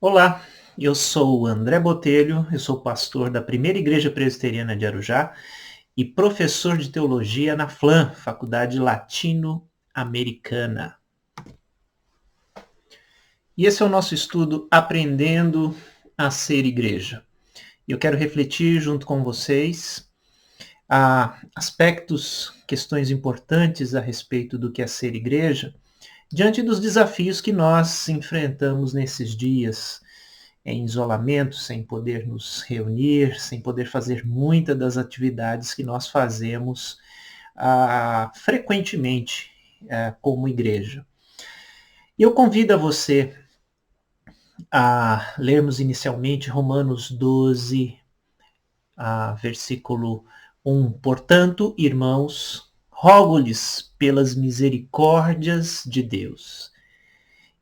Olá, eu sou o André Botelho, eu sou pastor da Primeira Igreja Presbiteriana de Arujá e professor de teologia na FLAM, Faculdade Latino-Americana. E esse é o nosso estudo Aprendendo a Ser Igreja. Eu quero refletir junto com vocês aspectos, questões importantes a respeito do que é ser igreja, diante dos desafios que nós enfrentamos nesses dias em isolamento, sem poder nos reunir, sem poder fazer muitas das atividades que nós fazemos frequentemente como igreja. Eu convido a você a lermos inicialmente Romanos 12, versículo 1. Portanto, irmãos, rogo-lhes pelas misericórdias de Deus,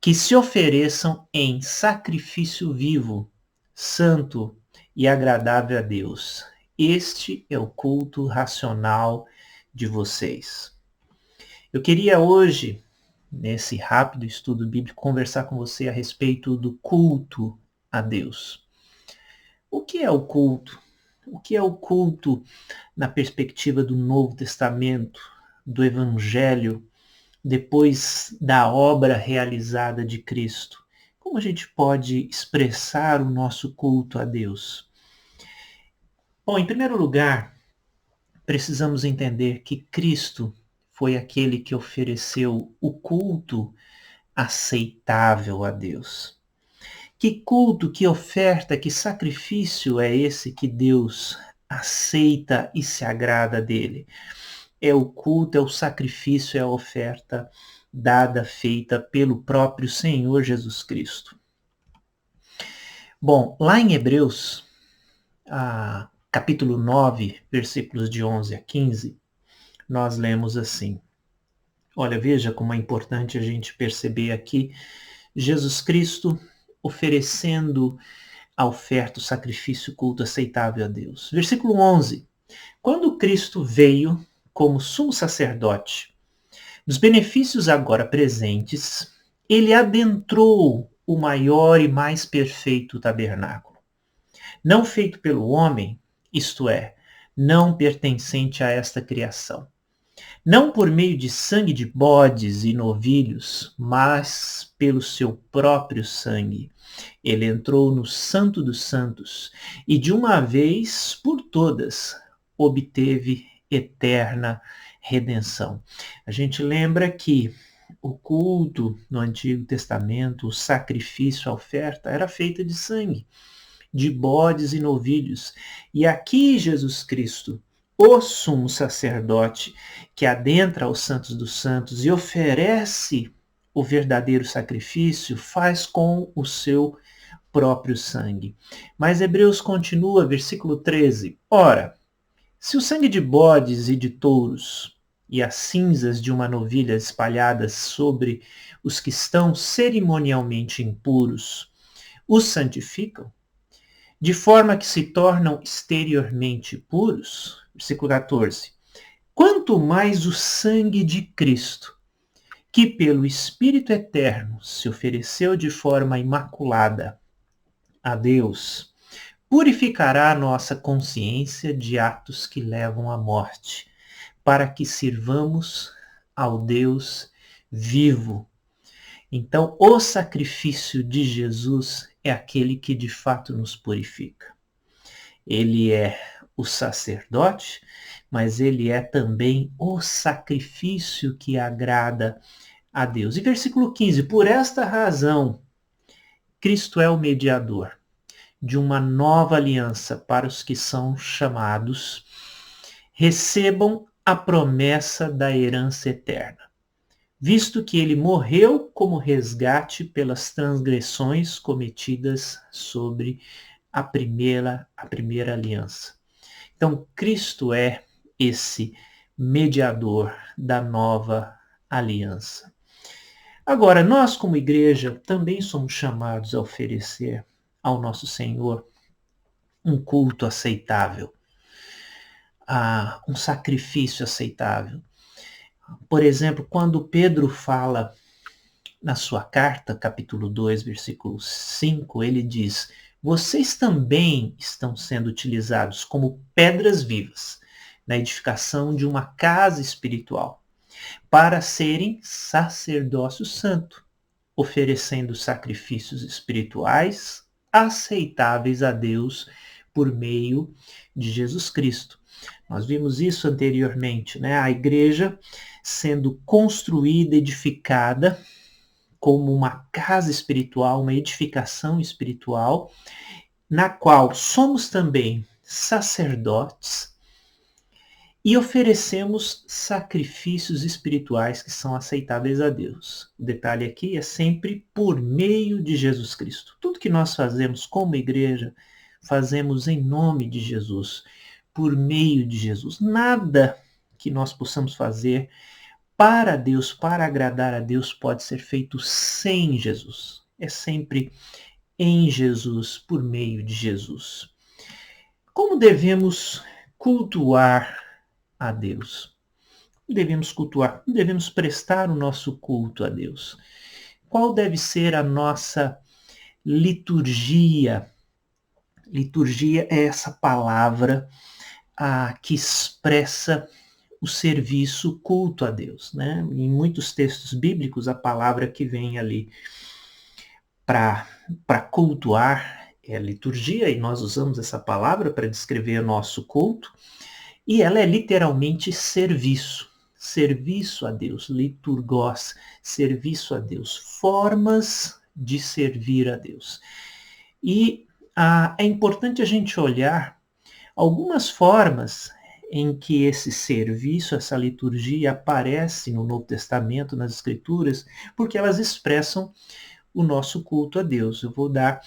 que se ofereçam em sacrifício vivo, santo e agradável a Deus. Este é o culto racional de vocês. Eu queria hoje, nesse rápido estudo bíblico, conversar com você a respeito do culto a Deus. O que é o culto? O que é o culto na perspectiva do Novo Testamento, do Evangelho, depois da obra realizada de Cristo? Como a gente pode expressar o nosso culto a Deus? Bom, em primeiro lugar, precisamos entender que Cristo foi aquele que ofereceu o culto aceitável a Deus. Que culto, que oferta, que sacrifício é esse que Deus aceita e se agrada dele? É o culto, é o sacrifício, é a oferta dada, feita pelo próprio Senhor Jesus Cristo. Bom, lá em Hebreus, capítulo 9, versículos de 11 a 15, nós lemos assim. Olha, veja como é importante a gente perceber aqui Jesus Cristo oferecendo a oferta, o sacrifício, o culto aceitável a Deus. Versículo 11. Quando Cristo veio como sumo sacerdote, dos benefícios agora presentes, ele adentrou o maior e mais perfeito tabernáculo, não feito pelo homem, isto é, não pertencente a esta criação. Não por meio de sangue de bodes e novilhos, mas pelo seu próprio sangue. Ele entrou no Santo dos Santos e, de uma vez por todas, obteve eterna redenção. A gente lembra que o culto no Antigo Testamento, o sacrifício, a oferta, era feita de sangue, de bodes e novilhos. E aqui Jesus Cristo, o sumo sacerdote, que adentra aos santos dos santos e oferece o verdadeiro sacrifício, faz com o seu próprio sangue. Mas Hebreus continua, versículo 13. Ora, se o sangue de bodes e de touros e as cinzas de uma novilha espalhadas sobre os que estão cerimonialmente impuros os santificam, de forma que se tornam exteriormente puros, versículo 14, quanto mais o sangue de Cristo, que pelo Espírito Eterno se ofereceu de forma imaculada a Deus, purificará a nossa consciência de atos que levam à morte, para que sirvamos ao Deus vivo. Então, o sacrifício de Jesus é aquele que de fato nos purifica. Ele é o sacerdote, mas ele é também o sacrifício que agrada a Deus. E versículo 15, por esta razão, Cristo é o mediador de uma nova aliança para os que são chamados, recebam a promessa da herança eterna, visto que ele morreu como resgate pelas transgressões cometidas sobre a primeira aliança. Então, Cristo é esse mediador da nova aliança. Agora, nós como igreja também somos chamados a oferecer ao nosso Senhor um culto aceitável, um sacrifício aceitável. Por exemplo, quando Pedro fala na sua carta, capítulo 2, versículo 5, ele diz: vocês também estão sendo utilizados como pedras vivas na edificação de uma casa espiritual, para serem sacerdócio santo, oferecendo sacrifícios espirituais aceitáveis a Deus por meio de Jesus Cristo. Nós vimos isso anteriormente, né? A igreja sendo construída, edificada como uma casa espiritual, uma edificação espiritual, na qual somos também sacerdotes e oferecemos sacrifícios espirituais que são aceitáveis a Deus. O detalhe aqui é sempre por meio de Jesus Cristo. Tudo que nós fazemos como igreja, fazemos em nome de Jesus, por meio de Jesus. Nada que nós possamos fazer para Deus, para agradar a Deus, pode ser feito sem Jesus. É sempre em Jesus, por meio de Jesus. Como devemos cultuar a Deus? Devemos cultuar, devemos prestar o nosso culto a Deus. Qual deve ser a nossa liturgia? Liturgia é essa palavra que expressa o serviço, culto a Deus, né? Em muitos textos bíblicos, a palavra que vem ali para cultuar é liturgia, e nós usamos essa palavra para descrever o nosso culto, e ela é literalmente serviço. Serviço a Deus, liturgos, serviço a Deus, formas de servir a Deus. E é importante a gente olhar algumas formas em que esse serviço, essa liturgia aparece no Novo Testamento, nas Escrituras, porque elas expressam o nosso culto a Deus. Eu vou dar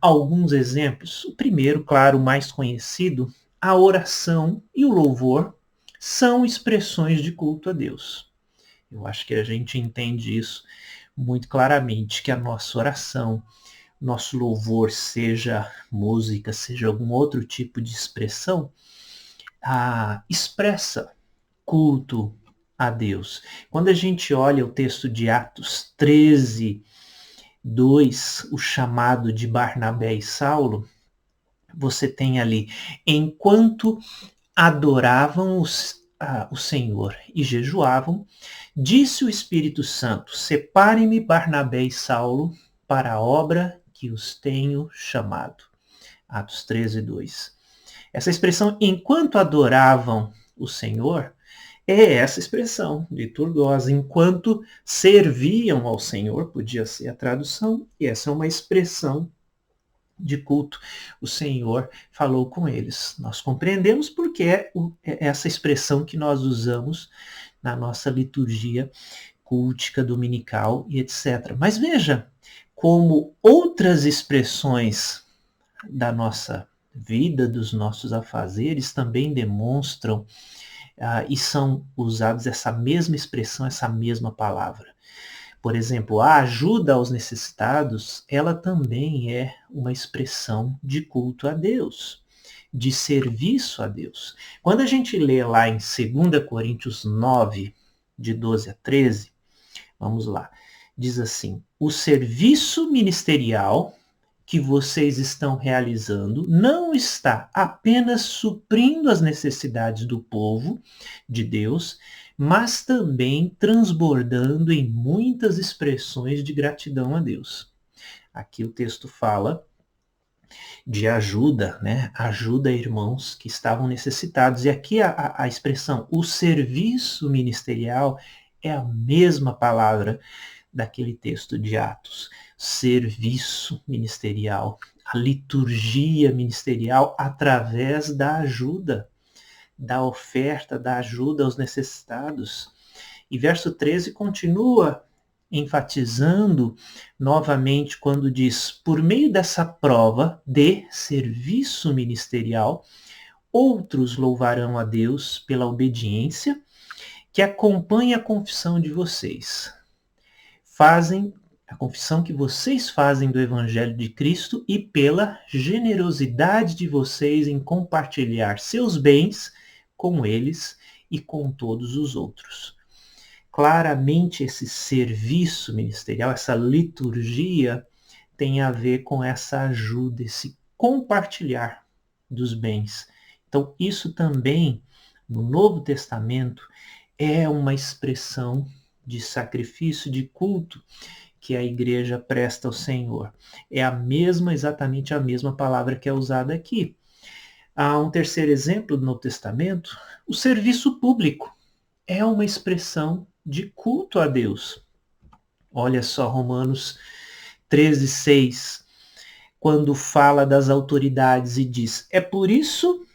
alguns exemplos. O primeiro, claro, o mais conhecido, a oração e o louvor são expressões de culto a Deus. Eu acho que a gente entende isso muito claramente, que a nossa oração, nosso louvor, seja música, seja algum outro tipo de expressão, expressa culto a Deus. Quando a gente olha o texto de Atos 13, 2, o chamado de Barnabé e Saulo, você tem ali: enquanto adoravam o Senhor e jejuavam, disse o Espírito Santo: separem-me Barnabé e Saulo para a obra que os tenho chamado. Atos 13, 2. Essa expressão, enquanto adoravam o Senhor, é essa expressão, liturgosa, enquanto serviam ao Senhor, podia ser a tradução, e essa é uma expressão de culto. O Senhor falou com eles. Nós compreendemos porque é essa expressão que nós usamos na nossa liturgia cultica, dominical e etc. Mas veja como outras expressões da nossa vida, dos nossos afazeres, também demonstram e são usados essa mesma expressão, essa mesma palavra. Por exemplo, a ajuda aos necessitados, ela também é uma expressão de culto a Deus, de serviço a Deus. Quando a gente lê lá em 2 Coríntios 9, de 12 a 13, vamos lá, diz assim: o serviço ministerial que vocês estão realizando não está apenas suprindo as necessidades do povo de Deus, mas também transbordando em muitas expressões de gratidão a Deus. Aqui o texto fala de ajuda, né? Ajuda a irmãos que estavam necessitados. E aqui a expressão, o serviço ministerial, é a mesma palavra daquele texto de Atos. Serviço ministerial, a liturgia ministerial através da ajuda, da oferta, da ajuda aos necessitados. E verso 13 continua enfatizando novamente quando diz: por meio dessa prova de serviço ministerial, outros louvarão a Deus pela obediência que acompanha a confissão de vocês. Fazem a confissão que vocês fazem do Evangelho de Cristo e pela generosidade de vocês em compartilhar seus bens com eles e com todos os outros. claramente esse serviço ministerial, essa liturgia, tem a ver com essa ajuda, esse compartilhar dos bens. Então, isso também, no Novo Testamento, é uma expressão de sacrifício, de culto que a igreja presta ao Senhor. É exatamente a mesma palavra que é usada aqui. Há um terceiro exemplo do Novo Testamento, o serviço público. É uma expressão de culto a Deus. Olha só Romanos 13:6, quando fala das autoridades e diz: é por isso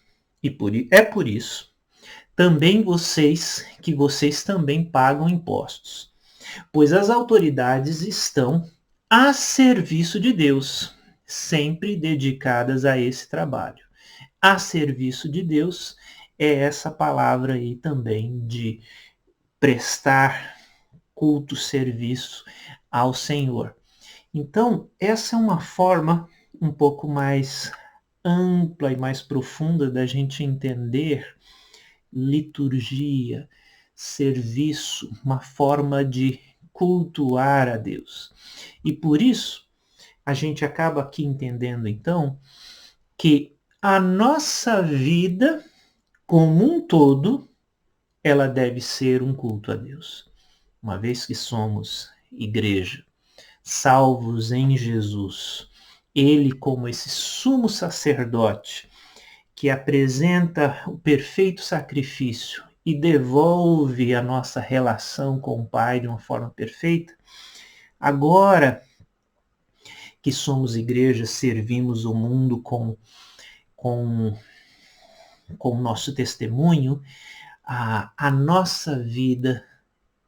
também vocês também pagam impostos, pois as autoridades estão a serviço de Deus, sempre dedicadas a esse trabalho. A serviço de Deus é essa palavra aí também de prestar culto, serviço ao Senhor. Então, essa é uma forma um pouco mais ampla e mais profunda da gente entender liturgia, serviço, uma forma de cultuar a Deus. E por isso, a gente acaba aqui entendendo, então, que a nossa vida como um todo, ela deve ser um culto a Deus. Uma vez que somos igreja, salvos em Jesus, ele como esse sumo sacerdote que apresenta o perfeito sacrifício e devolve a nossa relação com o Pai de uma forma perfeita, agora que somos igreja, servimos o mundo com o nosso testemunho, a nossa vida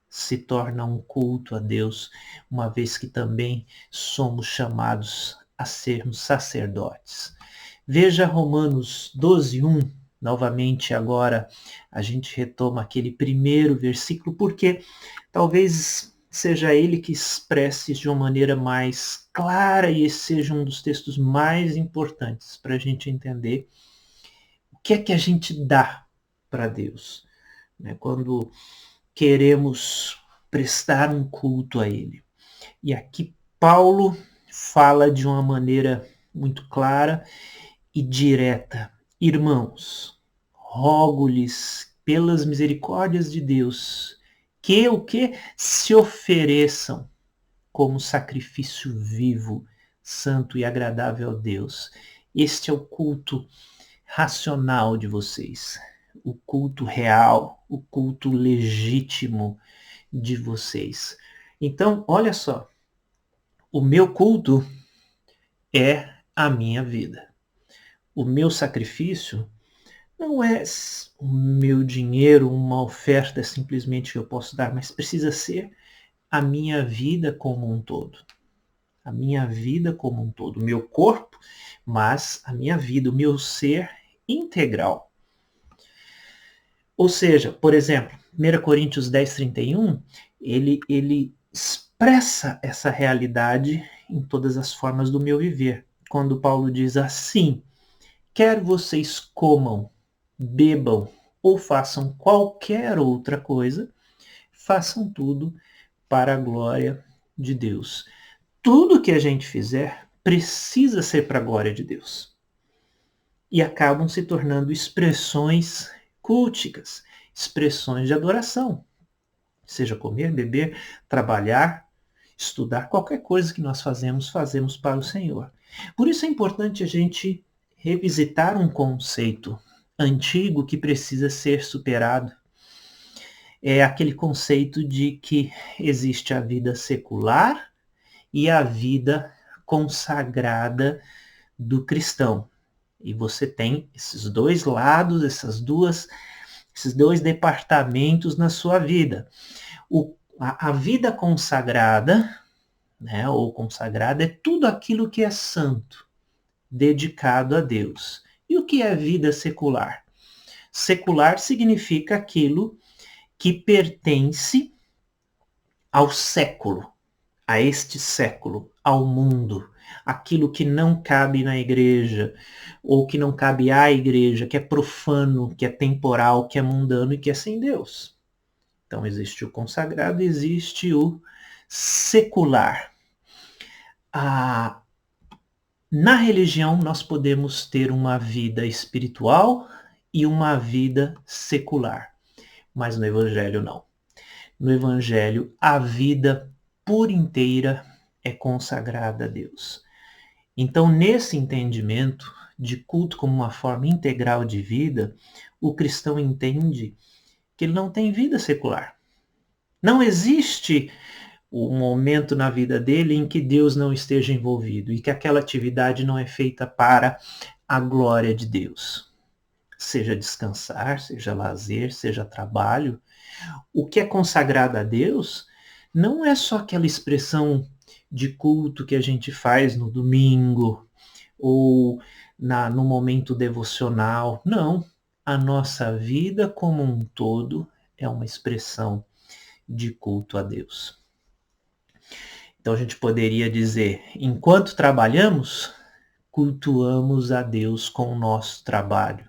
se torna um culto a Deus, uma vez que também somos chamados a sermos sacerdotes. Veja Romanos 12:1, novamente agora a gente retoma aquele primeiro versículo, porque talvez seja ele que expresse de uma maneira mais clara e esse seja um dos textos mais importantes para a gente entender o que é que a gente dá para Deus, né? Quando queremos prestar um culto a Ele. E aqui Paulo fala de uma maneira muito clara e direta: irmãos, rogo-lhes pelas misericórdias de Deus que o que se ofereçam como sacrifício vivo, santo e agradável a Deus. Este é o culto racional de vocês, o culto real, o culto legítimo de vocês. Então, olha só, o meu culto é a minha vida. O meu sacrifício não é o meu dinheiro, uma oferta simplesmente que eu posso dar, mas precisa ser a minha vida como um todo. A minha vida como um todo. O meu corpo, mas a minha vida, o meu ser integral. Ou seja, por exemplo, 1 Coríntios 10:31, ele expressa essa realidade em todas as formas do meu viver. Quando Paulo diz assim: quer vocês comam, bebam ou façam qualquer outra coisa, façam tudo para a glória de Deus. Tudo que a gente fizer precisa ser para a glória de Deus. E acabam se tornando expressões culticas, expressões de adoração. Seja comer, beber, trabalhar, estudar, qualquer coisa que nós fazemos para o Senhor. Por isso é importante a gente revisitar um conceito antigo que precisa ser superado. É aquele conceito de que existe a vida secular e a vida consagrada do cristão. E você tem esses dois lados, esses dois departamentos na sua vida. A vida consagrada, né, ou consagrada, é tudo aquilo que é santo, dedicado a Deus. E o que é vida secular? Secular significa aquilo que pertence ao século, a este século, ao mundo, aquilo que não cabe na igreja, ou que não cabe à igreja, que é profano, que é temporal, que é mundano e que é sem Deus. Então existe o consagrado, existe o secular. Na religião nós podemos ter uma vida espiritual e uma vida secular, mas no evangelho não. No evangelho a vida por inteira é consagrada a Deus. Então, nesse entendimento de culto como uma forma integral de vida, o cristão entende que ele não tem vida secular. Não existe um momento na vida dele em que Deus não esteja envolvido e que aquela atividade não é feita para a glória de Deus. Seja descansar, seja lazer, seja trabalho. O que é consagrado a Deus não é só aquela expressão de culto que a gente faz no domingo ou no momento devocional. Não. A nossa vida como um todo é uma expressão de culto a Deus. Então a gente poderia dizer, enquanto trabalhamos, cultuamos a Deus com o nosso trabalho.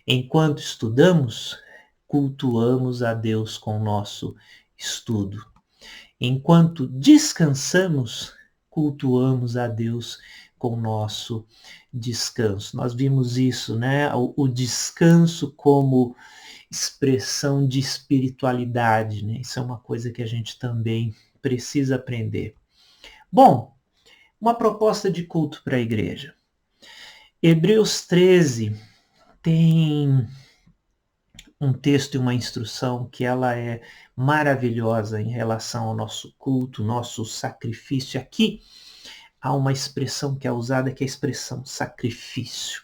Enquanto estudamos, cultuamos a Deus com o nosso estudo. Enquanto descansamos, cultuamos a Deus com o nosso descanso. Nós vimos isso, né? O descanso como expressão de espiritualidade, né? Isso é uma coisa que a gente também precisa aprender. Bom, uma proposta de culto para a igreja. Hebreus 13 tem um texto e uma instrução que ela é maravilhosa em relação ao nosso culto, nosso sacrifício. Aqui há uma expressão que é usada, que é a expressão sacrifício,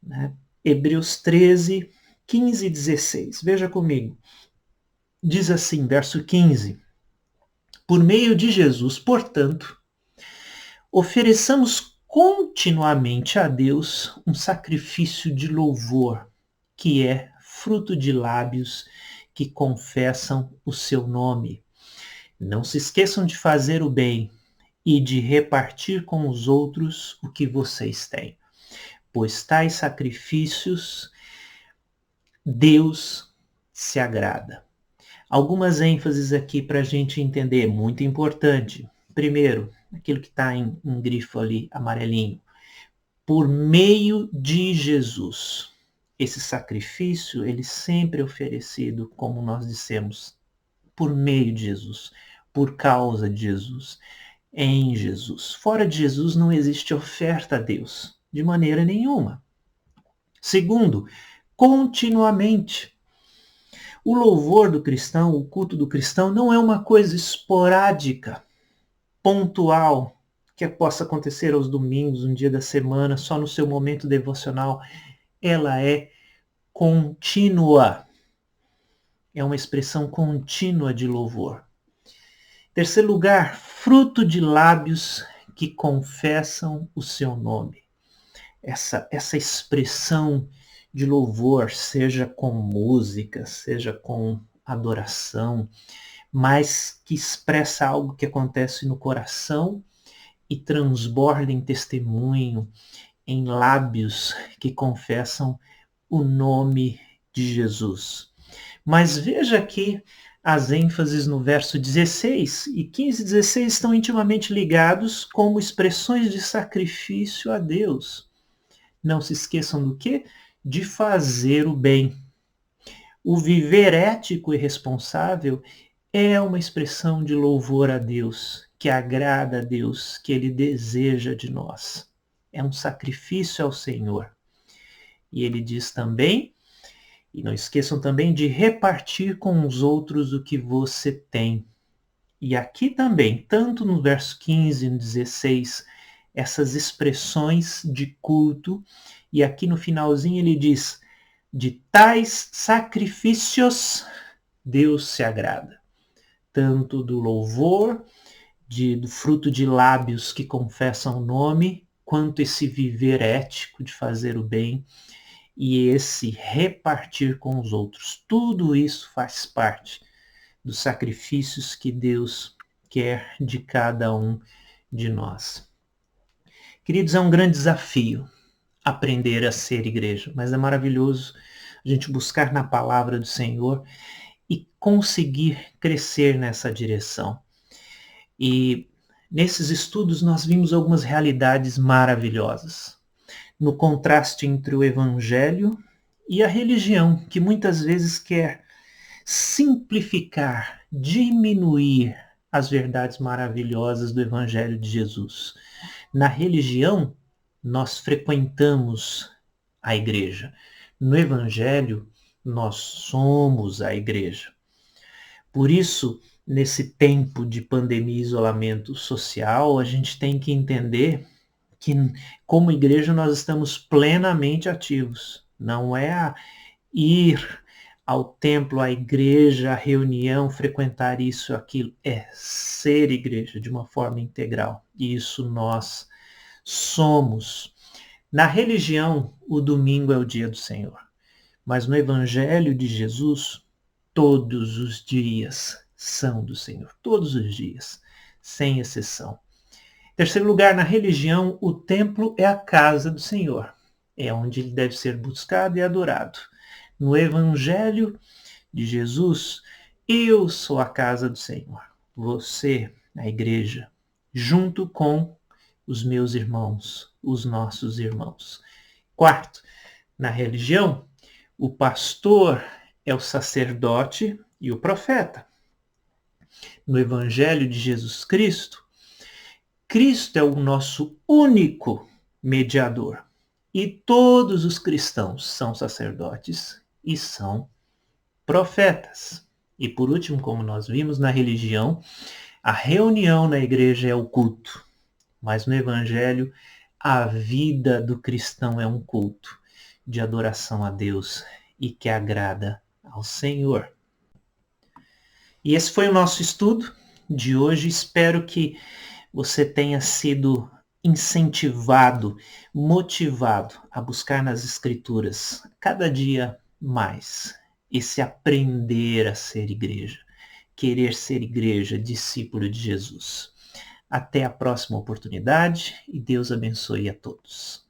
né? Hebreus 13, 15 e 16. Veja comigo. Diz assim, verso 15. Por meio de Jesus, portanto, ofereçamos continuamente a Deus um sacrifício de louvor, que é fruto de lábios que confessam o seu nome. Não se esqueçam de fazer o bem e de repartir com os outros o que vocês têm, pois tais sacrifícios Deus se agrada. Algumas ênfases aqui para a gente entender, muito importante. Primeiro, aquilo que está em grifo ali, amarelinho. Por meio de Jesus. Esse sacrifício, ele sempre é oferecido, como nós dissemos, por meio de Jesus, por causa de Jesus, em Jesus. Fora de Jesus não existe oferta a Deus, de maneira nenhuma. Segundo, continuamente. O louvor do cristão, o culto do cristão, não é uma coisa esporádica, pontual, que possa acontecer aos domingos, um dia da semana, só no seu momento devocional. Ela é contínua. É uma expressão contínua de louvor. Terceiro lugar, fruto de lábios que confessam o seu nome. Essa expressão de louvor, seja com música, seja com adoração, mas que expressa algo que acontece no coração e transborda em testemunho, em lábios que confessam o nome de Jesus. Mas veja aqui as ênfases no verso 16 e 15 e 16 estão intimamente ligados como expressões de sacrifício a Deus. Não se esqueçam do quê? De fazer o bem. O viver ético e responsável é uma expressão de louvor a Deus, que agrada a Deus, que Ele deseja de nós. É um sacrifício ao Senhor. E ele diz também, e não esqueçam também de repartir com os outros o que você tem. E aqui também, tanto no verso 15 e no 16, essas expressões de culto, e aqui no finalzinho ele diz, de tais sacrifícios Deus se agrada. Tanto do louvor, do fruto de lábios que confessam o nome, quanto esse viver ético de fazer o bem e esse repartir com os outros. Tudo isso faz parte dos sacrifícios que Deus quer de cada um de nós. Queridos, é um grande desafio aprender a ser igreja, mas é maravilhoso a gente buscar na palavra do Senhor e conseguir crescer nessa direção. E nesses estudos nós vimos algumas realidades maravilhosas, no contraste entre o evangelho e a religião, que muitas vezes quer simplificar, diminuir as verdades maravilhosas do evangelho de Jesus. Na religião, nós frequentamos a igreja. No evangelho, nós somos a igreja. Por isso, nesse tempo de pandemia e isolamento social, a gente tem que entender que, como igreja, nós estamos plenamente ativos. Não é ir ao templo, à igreja, à reunião, frequentar isso, aquilo. É ser igreja de uma forma integral. E isso nós somos. Na religião, o domingo é o dia do Senhor. Mas no Evangelho de Jesus, todos os dias são do Senhor. Todos os dias, sem exceção. Em terceiro lugar, na religião, o templo é a casa do Senhor. É onde ele deve ser buscado e adorado. No Evangelho de Jesus, eu sou a casa do Senhor. Você, a igreja, junto com os meus irmãos, os nossos irmãos. Quarto, na religião, o pastor é o sacerdote e o profeta. No Evangelho de Jesus Cristo, Cristo é o nosso único mediador. E todos os cristãos são sacerdotes e são profetas. E por último, como nós vimos na religião, a reunião na igreja é o culto. Mas no Evangelho, a vida do cristão é um culto de adoração a Deus e que agrada ao Senhor. E esse foi o nosso estudo de hoje. Espero que você tenha sido incentivado, motivado a buscar nas Escrituras cada dia mais esse aprender a ser igreja, querer ser igreja, discípulo de Jesus. Até a próxima oportunidade e Deus abençoe a todos.